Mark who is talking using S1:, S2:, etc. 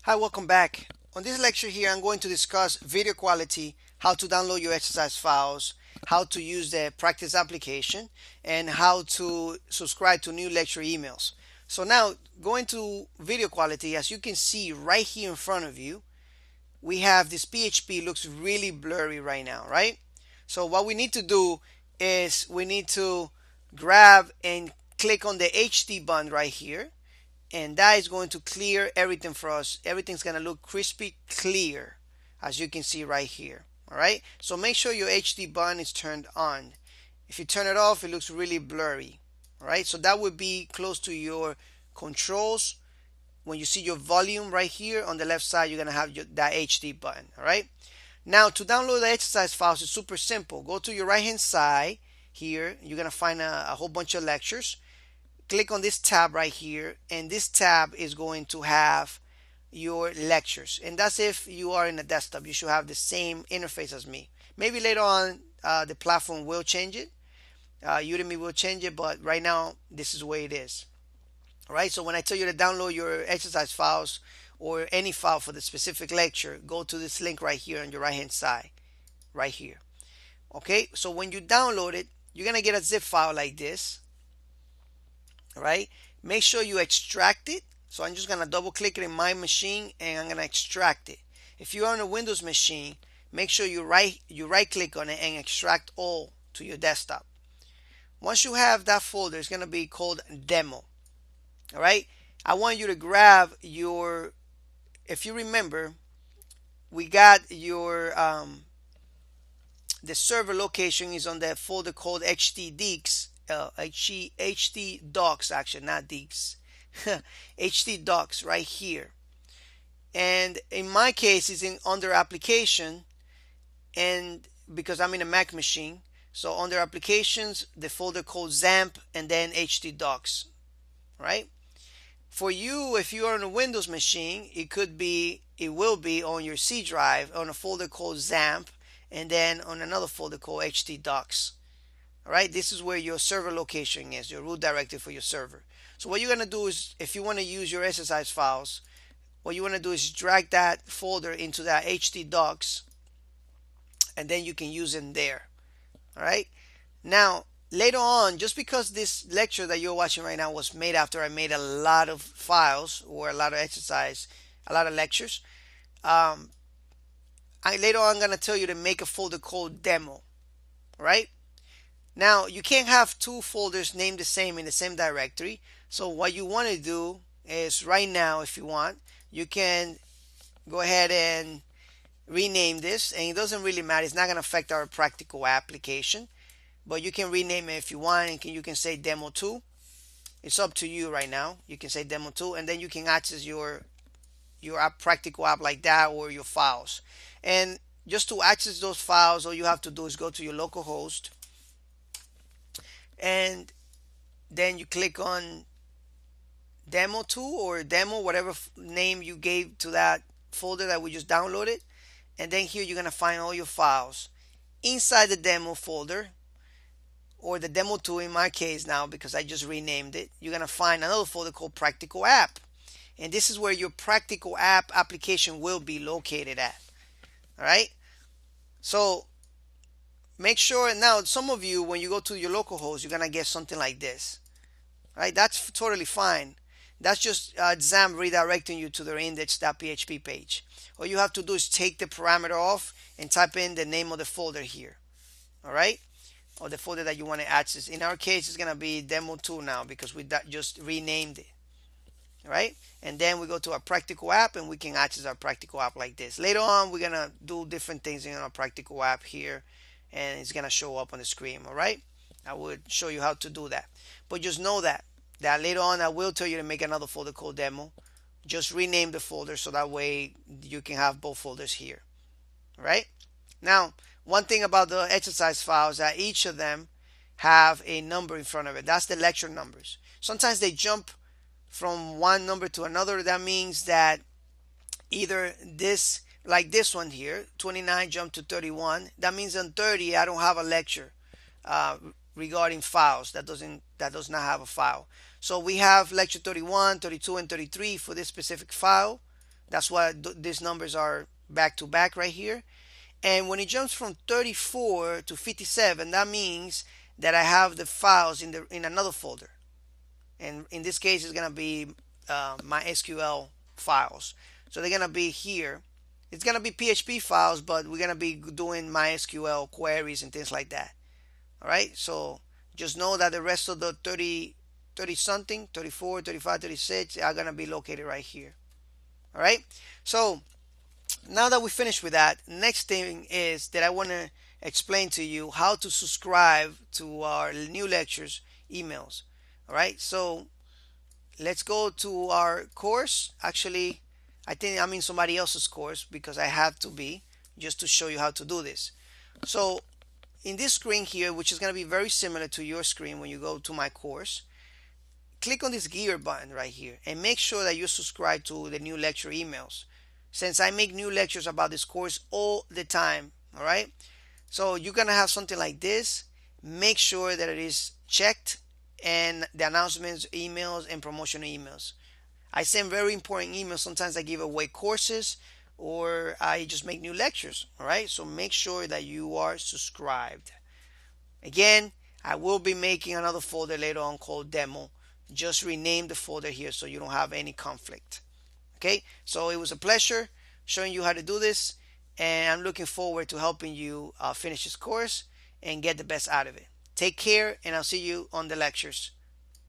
S1: Hi, welcome back. On this lecture here, I'm going to discuss video quality, how to download your exercise files, how to use the practice application, and how to subscribe to new lecture emails. So now, going to video quality, as you can see right here in front of you, we have this PHP looks really blurry right now, right? So what we need to do is we need to grab and click on the HD button right here, and that is going to clear everything for us. Everything's going to look crispy clear, as you can see right here. All right, so make sure your HD button is turned on. If you turn it off, it looks really blurry. All right, so that would be close to your controls. When you see your volume right here on the left side, you're going to have that HD button. All right, now to download the exercise files is super simple. Go to your right hand side here. You're going to find a whole bunch of lectures. Click on this tab right here, and this tab is going to have your lectures, and that's if you are in a desktop. You should have the same interface as me. Maybe later on the platform will change it, Udemy will change it, but right now this is the way it is. All right, so when I tell you to download your exercise files or any file for the specific lecture, go to this link right here on your right hand side right here. Okay, so when you download it, you're gonna get a zip file like this. All right, make sure you extract it. So I'm just gonna double click it in my machine and I'm gonna extract it. If you're on a Windows machine, make sure you right click on it and extract all to your desktop. Once you have that folder, it's gonna be called demo. All right, I want you to grab your, if you remember, we got your the server location is on that folder called htdocs, htdocs, actually not deeks, htdocs right here. And in my case, it's in under application, and because I'm in a Mac machine, so under applications, the folder called XAMPP and then htdocs, right? For you, if you are on a Windows machine, it will be on your C drive on a folder called XAMPP, and then on another folder called htdocs. All right, this is where your server location is, your root directory for your server. So what you're gonna do is, if you want to use your exercise files, what you want to do is drag that folder into that htdocs, and then you can use it there. All right, now later on, just because this lecture that you're watching right now was made after I made a lot of files or a lot of exercise, a lot of lectures, later on I'm going to tell you to make a folder called demo. Right, now you can't have two folders named the same in the same directory. So what you want to do is right now, if you want, you can go ahead and rename this, and it doesn't really matter. It's not going to affect our practical application, but you can rename it if you want, and you can say demo 2. It's up to you right now. You can say demo 2, and then you can access your app, practical app like that, or your files. And just to access those files, all you have to do is go to your local host, and then you click on demo 2 or demo, whatever name you gave to that folder that we just downloaded. And then here you're going to find all your files inside the demo folder, or the demo 2 in my case now because I just renamed it. You're going to find another folder called practical app, and this is where your practical app application will be located at. All right, so make sure. Now some of you, when you go to your local host, you're going to get something like this. All right, that's totally fine. That's just XAMPP redirecting you to their index.php page. All you have to do is take the parameter off and type in the name of the folder here. All right, or the folder that you want to access. In our case, it's going to be demo 2 now because we just renamed it. All right, and then we go to our practical app and we can access our practical app like this. Later on, we're going to do different things in our practical app here, and it's going to show up on the screen. All right, I would show you how to do that, but just know that later on I will tell you to make another folder called demo. Just rename the folder so that way you can have both folders here. All right, now one thing about the exercise files, that each of them have a number in front of it. That's the lecture numbers. Sometimes they jump from one number to another. That means that either this, like this one here, 29 jump to 31. That means on 30 I don't have a lecture regarding files. That does not have a file. So we have lecture 31, 32, and 33 for this specific file. That's why these numbers are back to back right here. And when it jumps from 34 to 57, that means that I have the files in another folder. And in this case, it's gonna be my SQL files. So they're gonna be here. It's gonna be PHP files, but we're gonna be doing MySQL queries and things like that. All right. So just know that the rest of the 30 something, 34, 35, 36 are gonna be located right here. All right. So now that we finished with that, next thing is that I want to explain to you how to subscribe to our new lectures emails. All right, so let's go to our course. Actually, I think I'm in somebody else's course because I have to be, just to show you how to do this. So in this screen here, which is going to be very similar to your screen when you go to my course, click on this gear button right here and make sure that you subscribe to the new lecture emails, since I make new lectures about this course all the time. All right, so you're gonna have something like this. Make sure that it is checked, and the announcements emails and promotional emails. I send very important emails. Sometimes I give away courses, or I just make new lectures. All right, so make sure that you are subscribed. Again, I will be making another folder later on called demo. Just rename the folder here so you don't have any conflict. Okay, so it was a pleasure showing you how to do this, and I'm looking forward to helping you finish this course and get the best out of it. Take care, and I'll see you on the lectures.